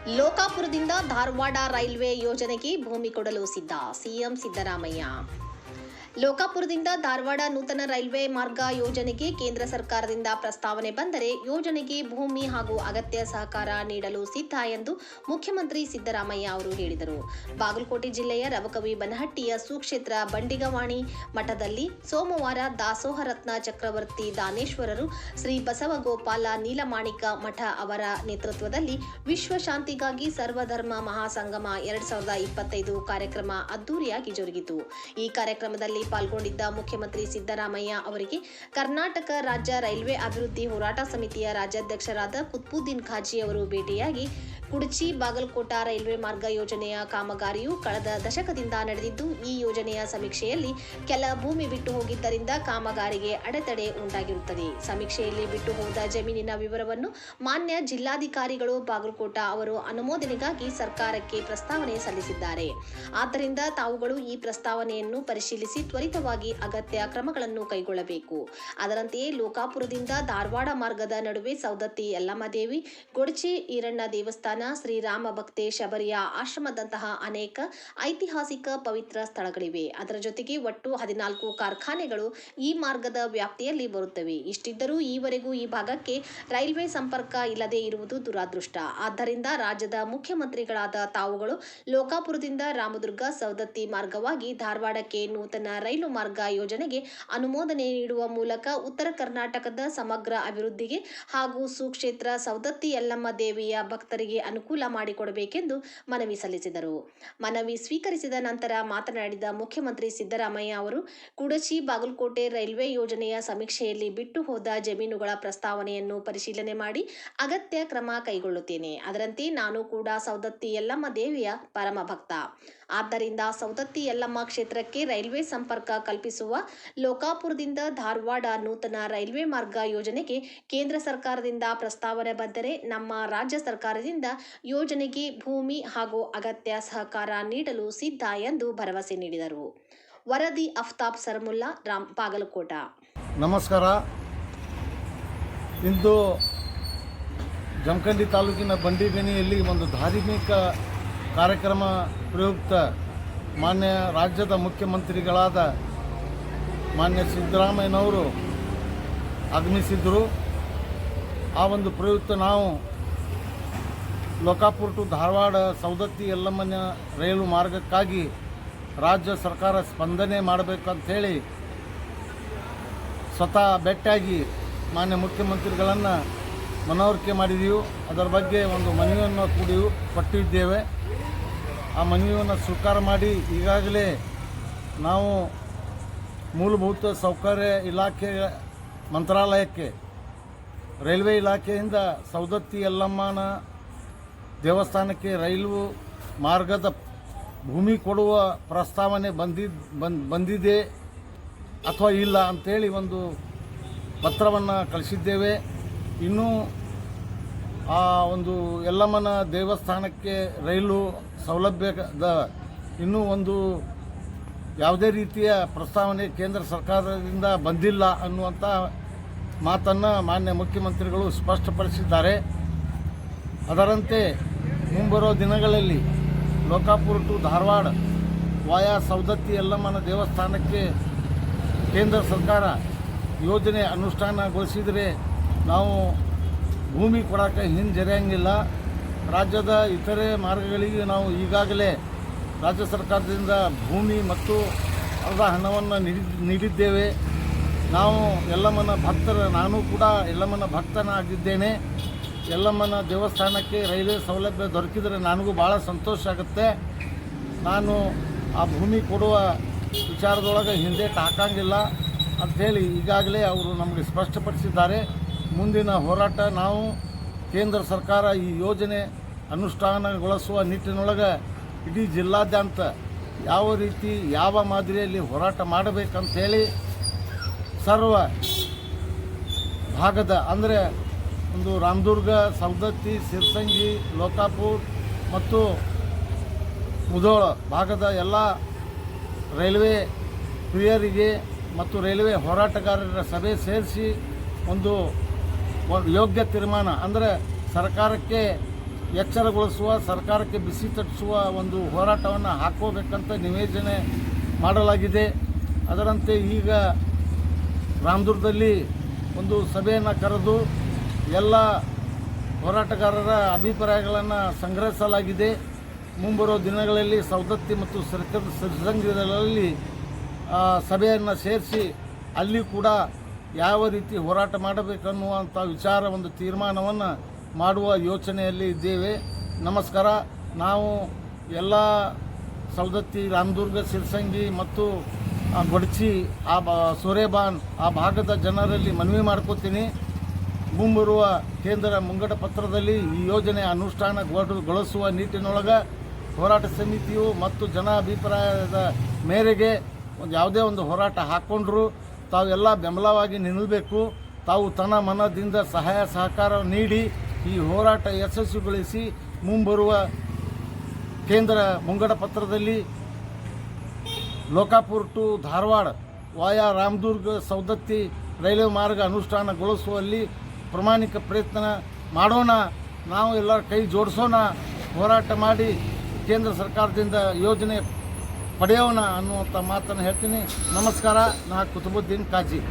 ಲೋಕಾಪುರದಿಂದ Dharwad railway ಯೋಜನೆಗೆ ಭೂಮಿ ಕೊಡಲು ಸಿದ್ಧ ಸಿಎಂ ಸಿದ್ದರಾಮಯ್ಯ. ಲೋಕಾಪುರದಿಂದ ಧಾರವಾಡ ನೂತನ ರೈಲ್ವೆ ಮಾರ್ಗ ಯೋಜನೆಗೆ ಕೇಂದ್ರ ಸರ್ಕಾರದಿಂದ ಪ್ರಸ್ತಾವನೆ ಬಂದರೆ ಯೋಜನೆಗೆ ಭೂಮಿ ಹಾಗೂ ಅಗತ್ಯ ಸಹಕಾರ ನೀಡಲು ಸಿದ್ಧ ಎಂದು ಮುಖ್ಯಮಂತ್ರಿ ಸಿದ್ದರಾಮಯ್ಯ ಅವರು ಹೇಳಿದರು. ಬಾಗಲಕೋಟೆ ಜಿಲ್ಲೆಯ ರಬಕವಿ ಬನಹಟ್ಟಿಯ ಸುಕ್ಷೇತ್ರ ಬಂಡಿಗವಾಣಿ ಮಠದಲ್ಲಿ ಸೋಮವಾರ ದಾಸೋಹ ರತ್ನ ಚಕ್ರವರ್ತಿ ದಾನೇಶ್ವರರು ಶ್ರೀ ಬಸವಗೋಪಾಲ ನೀಲಮಾಣಿಕ ಮಠ ಅವರ ನೇತೃತ್ವದಲ್ಲಿ ವಿಶ್ವ ಶಾಂತಿಗಾಗಿ ಸರ್ವಧರ್ಮ ಮಹಾಸಂಗಮ 2025 ಕಾರ್ಯಕ್ರಮ ಅದ್ದೂರಿಯಾಗಿ ಜರುಗಿತು. ಈ ಕಾರ್ಯಕ್ರಮದಲ್ಲಿ ಪಾಲ್ಗೊಂಡಿದ್ದ ಮುಖ್ಯಮಂತ್ರಿ ಸಿದ್ದರಾಮಯ್ಯ ಅವರಿಗೆ ಕರ್ನಾಟಕ ರಾಜ್ಯ ರೈಲ್ವೆ ಅಭಿವೃದ್ಧಿ ಹೋರಾಟ ಸಮಿತಿಯ ರಾಜ್ಯಾಧ್ಯಕ್ಷರಾದ ಕುತ್ಬುದ್ದೀನ್ ಖಾಜಿ ಅವರು ಭೇಟಿಯಾಗಿ ಕುಡಚಿ ಬಾಗಲಕೋಟ ರೈಲ್ವೆ ಮಾರ್ಗ ಯೋಜನೆಯ ಕಾಮಗಾರಿಯು ಕಳೆದ ದಶಕದಿಂದ ನಡೆದಿದ್ದು, ಈ ಯೋಜನೆಯ ಸಮೀಕ್ಷೆಯಲ್ಲಿ ಕೆಲ ಭೂಮಿ ಬಿಟ್ಟು ಹೋಗಿದ್ದರಿಂದ ಕಾಮಗಾರಿಗೆ ಅಡೆತಡೆ ಉಂಟಾಗಿರುತ್ತದೆ. ಸಮೀಕ್ಷೆಯಲ್ಲಿ ಬಿಟ್ಟು ಹೋದ ಜಮೀನಿನ ವಿವರವನ್ನು ಮಾನ್ಯ ಜಿಲ್ಲಾಧಿಕಾರಿಗಳು ಬಾಗಲಕೋಟ ಅವರು ಅನುಮೋದನೆಗಾಗಿ ಸರ್ಕಾರಕ್ಕೆ ಪ್ರಸ್ತಾವನೆ ಸಲ್ಲಿಸಿದ್ದಾರೆ. ಆದ್ದರಿಂದ ತಾವುಗಳು ಈ ಪ್ರಸ್ತಾವನೆಯನ್ನು ಪರಿಶೀಲಿಸಿ ತ್ವರಿತವಾಗಿ ಅಗತ್ಯ ಕ್ರಮಗಳನ್ನು ಕೈಗೊಳ್ಳಬೇಕು. ಅದರಂತೆಯೇ ಲೋಕಾಪುರದಿಂದ ಧಾರವಾಡ ಮಾರ್ಗದ ನಡುವೆ ಸೌದತ್ತಿ ಯಲ್ಲಮ್ಮದೇವಿ, ಗೊಡಚಿ ಈರಣ್ಣ ದೇವಸ್ಥಾನ, ಶ್ರೀರಾಮ ಭಕ್ತೆ ಶಬರಿಯ ಆಶ್ರಮದಂತಹ ಅನೇಕ ಐತಿಹಾಸಿಕ ಪವಿತ್ರ ಸ್ಥಳಗಳಿವೆ. ಅದರ ಜೊತೆಗೆ ಒಟ್ಟು 14 ಕಾರ್ಖಾನೆಗಳು ಈ ಮಾರ್ಗದ ವ್ಯಾಪ್ತಿಯಲ್ಲಿ ಬರುತ್ತವೆ. ಇಷ್ಟಿದ್ದರೂ ಈವರೆಗೂ ಈ ಭಾಗಕ್ಕೆ ರೈಲ್ವೆ ಸಂಪರ್ಕ ಇಲ್ಲದೆ ಇರುವುದು ದುರಾದೃಷ್ಟ. ಆದ್ದರಿಂದ ರಾಜ್ಯದ ಮುಖ್ಯಮಂತ್ರಿಗಳಾದ ತಾವುಗಳು ಲೋಕಾಪುರದಿಂದ ರಾಮದುರ್ಗ ಸೌದತ್ತಿ ಮಾರ್ಗವಾಗಿ ಧಾರವಾಡಕ್ಕೆ ನೂತನ ರೈಲು ಮಾರ್ಗ ಯೋಜನೆಗೆ ಅನುಮೋದನೆ ನೀಡುವ ಮೂಲಕ ಉತ್ತರ ಕರ್ನಾಟಕದ ಸಮಗ್ರ ಅಭಿವೃದ್ಧಿಗೆ ಹಾಗೂ ಸುಕ್ಷೇತ್ರ ಸೌದತ್ತಿ ಯಲ್ಲಮ್ಮ ದೇವಿಯ ಭಕ್ತರಿಗೆ ಅನುಕೂಲ ಮಾಡಿಕೊಡಬೇಕೆಂದು ಮನವಿ ಸಲ್ಲಿಸಿದರು. ಮನವಿ ಸ್ವೀಕರಿಸಿದ ನಂತರ ಮಾತನಾಡಿದ ಮುಖ್ಯಮಂತ್ರಿ ಸಿದ್ದರಾಮಯ್ಯ ಅವರು, ಕುಡಚಿ ಬಾಗಲಕೋಟೆ ರೈಲ್ವೆ ಯೋಜನೆಯ ಸಮೀಕ್ಷೆಯಲ್ಲಿ ಬಿಟ್ಟು ಹೋದ ಜಮೀನುಗಳ ಪ್ರಸ್ತಾವನೆಯನ್ನು ಪರಿಶೀಲನೆ ಮಾಡಿ ಅಗತ್ಯ ಕ್ರಮ ಕೈಗೊಳ್ಳುತ್ತೇನೆ. ಅದರಂತೆ ನಾನು ಕೂಡ ಸೌದತ್ತಿ ಯಲ್ಲಮ್ಮ ದೇವಿಯ ಪರಮ ಭಕ್ತ. ಆದ್ದರಿಂದ ಸೌದತ್ತಿ ಯಲ್ಲಮ್ಮ ಕ್ಷೇತ್ರಕ್ಕೆ ರೈಲ್ವೆ ಸಂಪರ್ಕ ಕಲ್ಪಿಸುವ ಲೋಕಾಪುರದಿಂದ ಧಾರವಾಡ ನೂತನ ರೈಲ್ವೆ ಮಾರ್ಗ ಯೋಜನೆಗೆ ಕೇಂದ್ರ ಸರ್ಕಾರದಿಂದ ಪ್ರಸ್ತಾವನೆ ಬಂದರೆ ನಮ್ಮ ರಾಜ್ಯ ಸರ್ಕಾರದಿಂದ ಯೋಜನೆಗೆ ಭೂಮಿ ಹಾಗೂ ಅಗತ್ಯ ಸಹಕಾರ ನೀಡಲು ಸಿದ್ಧ ಎಂದು ಭರವಸೆ ನೀಡಿದರು. ವರದಿ ಅಫ್ತಾಬ್ ಸರ್ಮುಲ್ಲಾ, ಬಾಗಲಕೋಟ. ನಮಸ್ಕಾರ. ಇಂದು ಜಮಖಂಡಿ ತಾಲೂಕಿನ ಬಂಡಿಗಣಿಯಲ್ಲಿ ಒಂದು ಧಾರ್ಮಿಕ ಕಾರ್ಯಕ್ರಮ ಪ್ರಯುಕ್ತ ಮಾನ್ಯ ರಾಜ್ಯದ ಮುಖ್ಯಮಂತ್ರಿಗಳಾದ ಮಾನ್ಯ ಸಿದ್ದರಾಮಯ್ಯನವರು ಆಗಮಿಸಿದ್ದರು. ಆ ಒಂದು ಪ್ರಯುಕ್ತ ನಾವು ಲೋಕಾಪುರ ಟು ಧಾರವಾಡ ಸೌದತ್ತಿ ಯಲ್ಲಮ್ಮನ ರೈಲು ಮಾರ್ಗಕ್ಕಾಗಿ ರಾಜ್ಯ ಸರ್ಕಾರ ಸ್ಪಂದನೆ ಮಾಡಬೇಕಂಥೇಳಿ ಸ್ವತಃ ಭೇಟಿಯಾಗಿ ಮಾನ್ಯ ಮುಖ್ಯಮಂತ್ರಿಗಳನ್ನು ಮನವರಿಕೆ ಮಾಡಿದೆವು. ಅದರ ಬಗ್ಗೆ ಒಂದು ಮನವಿಯನ್ನು ಕೊಟ್ಟಿದ್ದೇವೆ. ಆ ಮನವಿಯನ್ನು ಸ್ವೀಕಾರ ಮಾಡಿ ಈಗಾಗಲೇ ನಾವು ಮೂಲಭೂತ ಸೌಕರ್ಯ ಇಲಾಖೆ ಮಂತ್ರಾಲಯಕ್ಕೆ ರೈಲ್ವೆ ಇಲಾಖೆಯಿಂದ ಸೌದತ್ತಿ ಯಲ್ಲಮ್ಮನ ದೇವಸ್ಥಾನಕ್ಕೆ ರೈಲು ಮಾರ್ಗದ ಭೂಮಿ ಕೊಡುವ ಪ್ರಸ್ತಾವನೆ ಬಂದಿದೆ ಅಥವಾ ಇಲ್ಲ ಅಂಥೇಳಿ ಒಂದು ಪತ್ರವನ್ನು ಕಳಿಸಿದ್ದೇವೆ. ಇನ್ನೂ ಆ ಒಂದು ಯಲ್ಲಮ್ಮನ ದೇವಸ್ಥಾನಕ್ಕೆ ರೈಲು ಸೌಲಭ್ಯದ ಇನ್ನೂ ಒಂದು ಯಾವುದೇ ರೀತಿಯ ಪ್ರಸ್ತಾವನೆ ಕೇಂದ್ರ ಸರ್ಕಾರದಿಂದ ಬಂದಿಲ್ಲ ಅನ್ನುವಂಥ ಮಾತನ್ನು ಮಾನ್ಯ ಮುಖ್ಯಮಂತ್ರಿಗಳು ಸ್ಪಷ್ಟಪಡಿಸಿದ್ದಾರೆ. ಅದರಂತೆ ಮುಂಬರುವ ದಿನಗಳಲ್ಲಿ ಲೋಕಾಪುರ ಟು ಧಾರವಾಡ ವಾಯಾ ಸೌದತ್ತಿ ಯಲ್ಲಮ್ಮನ ದೇವಸ್ಥಾನಕ್ಕೆ ಕೇಂದ್ರ ಸರ್ಕಾರ ಯೋಜನೆ ಅನುಷ್ಠಾನಗೊಳಿಸಿದರೆ ನಾವು ಭೂಮಿ ಕೊಡೋಕ್ಕೆ ಹಿಂಜರಿಯಂಗಿಲ್ಲ. ರಾಜ್ಯದ ಇತರೆ ಮಾರ್ಗಗಳಿಗೆ ನಾವು ಈಗಾಗಲೇ ರಾಜ್ಯ ಸರ್ಕಾರದಿಂದ ಭೂಮಿ ಮತ್ತು ಅರ್ಧ ಹಣವನ್ನು ನೀಡಿದ್ದೇವೆ. ನಾವು ಯಲ್ಲಮ್ಮನ ನಾನು ಕೂಡ ಯಲ್ಲಮ್ಮನ ಭಕ್ತನಾಗಿದ್ದೇನೆ. ಯಲ್ಲಮ್ಮನ ದೇವಸ್ಥಾನಕ್ಕೆ ರೈಲ್ವೆ ಸೌಲಭ್ಯ ದೊರಕಿದರೆ ನನಗೂ ಭಾಳ ಸಂತೋಷ ಆಗುತ್ತೆ. ನಾನು ಆ ಭೂಮಿ ಕೊಡುವ ವಿಚಾರದೊಳಗೆ ಹಿಂದೇಟು ಹಾಕಂಗಿಲ್ಲ ಅಂಥೇಳಿ ಈಗಾಗಲೇ ಅವರು ನಮಗೆ ಸ್ಪಷ್ಟಪಡಿಸಿದ್ದಾರೆ. ಮುಂದಿನ ಹೋರಾಟ ನಾವು ಕೇಂದ್ರ ಸರ್ಕಾರ ಈ ಯೋಜನೆ ಅನುಷ್ಠಾನಗೊಳಿಸುವ ನಿಟ್ಟಿನೊಳಗೆ ಇಡೀ ಜಿಲ್ಲಾದ್ಯಂತ ಯಾವ ರೀತಿ ಯಾವ ಮಾದರಿಯಲ್ಲಿ ಹೋರಾಟ ಮಾಡಬೇಕಂಥೇಳಿ ಸರ್ವ ಭಾಗದ ಅಂದರೆ ಒಂದು ರಾಮದುರ್ಗ, ಸೌದತ್ತಿ, ಸಿರ್ಸಂಗಿ, ಲೋಕಾಪುರ ಮತ್ತು ಮುಧೋಳ ಭಾಗದ ಎಲ್ಲ ರೈಲ್ವೆ ಪ್ರಿಯರಿಗೆ ಮತ್ತು ರೈಲ್ವೆ ಹೋರಾಟಗಾರರ ಸಭೆ ಸೇರಿಸಿ ಒಂದು ಯೋಗ್ಯ ತೀರ್ಮಾನ ಅಂದರೆ ಸರ್ಕಾರಕ್ಕೆ ಎಚ್ಚರಗೊಳಿಸುವ, ಸರ್ಕಾರಕ್ಕೆ ಬಿಸಿ ತಟ್ಟಿಸುವ ಒಂದು ಹೋರಾಟವನ್ನು ಹಾಕೋಬೇಕಂತ ನಿವೇದನೆ ಮಾಡಲಾಗಿದೆ. ಅದರಂತೆ ಈಗ ರಾಮದುರ್ಗದಲ್ಲಿ ಒಂದು ಸಭೆಯನ್ನು ಕರೆದು ಎಲ್ಲ ಹೋರಾಟಗಾರರ ಅಭಿಪ್ರಾಯಗಳನ್ನು ಸಂಗ್ರಹಿಸಲಾಗಿದೆ. ಮುಂಬರುವ ದಿನಗಳಲ್ಲಿ ಸವದತ್ತಿ ಮತ್ತು ಸಿರಿಸಂಗದಲ್ಲಿ ಸಭೆಯನ್ನು ಸೇರಿಸಿ ಅಲ್ಲಿ ಕೂಡ ಯಾವ ರೀತಿ ಹೋರಾಟ ಮಾಡಬೇಕನ್ನುವಂಥ ವಿಚಾರ ಒಂದು ತೀರ್ಮಾನವನ್ನು ಮಾಡುವ ಯೋಚನೆಯಲ್ಲಿ ಇದ್ದೇವೆ. ನಮಸ್ಕಾರ. ನಾವು ಎಲ್ಲ ಸವದತ್ತಿ, ರಾಮದುರ್ಗ, ಸಿರಿಸಂಗಿ ಮತ್ತು ಗೊಡಚಿ, ಸೂರೇಬಾನ್ ಆ ಭಾಗದ ಜನರಲ್ಲಿ ಮನವಿ ಮಾಡ್ಕೋತೀನಿ. ಮುಂಬರುವ ಕೇಂದ್ರ ಮುಂಗಡ ಪತ್ರದಲ್ಲಿ ಈ ಯೋಜನೆ ಅನುಷ್ಠಾನಗೊಳಿಸುವ ನಿಟ್ಟಿನೊಳಗೆ ಹೋರಾಟ ಸಮಿತಿಯು ಮತ್ತು ಜನ ಅಭಿಪ್ರಾಯದ ಮೇರೆಗೆ ಯಾವುದೇ ಒಂದು ಹೋರಾಟ ಹಾಕ್ಕೊಂಡ್ರು ತಾವೆಲ್ಲ ಬೆಂಬಲವಾಗಿ ನಿಲ್ಲಬೇಕು. ತಾವು ತನ್ನ ಮನದಿಂದ ಸಹಾಯ ಸಹಕಾರ ನೀಡಿ ಈ ಹೋರಾಟ ಯಶಸ್ವಿಗೊಳಿಸಿ ಮುಂಬರುವ ಕೇಂದ್ರ ಮುಂಗಡ ಪತ್ರದಲ್ಲಿ Lokapur to Dharwad via Ramdurg Savadatti railway ಮಾರ್ಗ ಅನುಷ್ಠಾನಗೊಳಿಸುವಲ್ಲಿ ಪ್ರಾಮಾಣಿಕ ಪ್ರಯತ್ನ ಮಾಡೋಣ. ನಾವು ಎಲ್ಲರ ಕೈ ಜೋಡಿಸೋಣ, ಹೋರಾಟ ಮಾಡಿ ಕೇಂದ್ರ ಸರ್ಕಾರದಿಂದ ಯೋಜನೆ ಪಡೆಯೋಣ ಅನ್ನುವಂಥ ಮಾತನ್ನು ಹೇಳ್ತೀನಿ. ನಮಸ್ಕಾರ. ನಾ ಕುತುಬುದ್ದೀನ್ ಕಾಜಿ.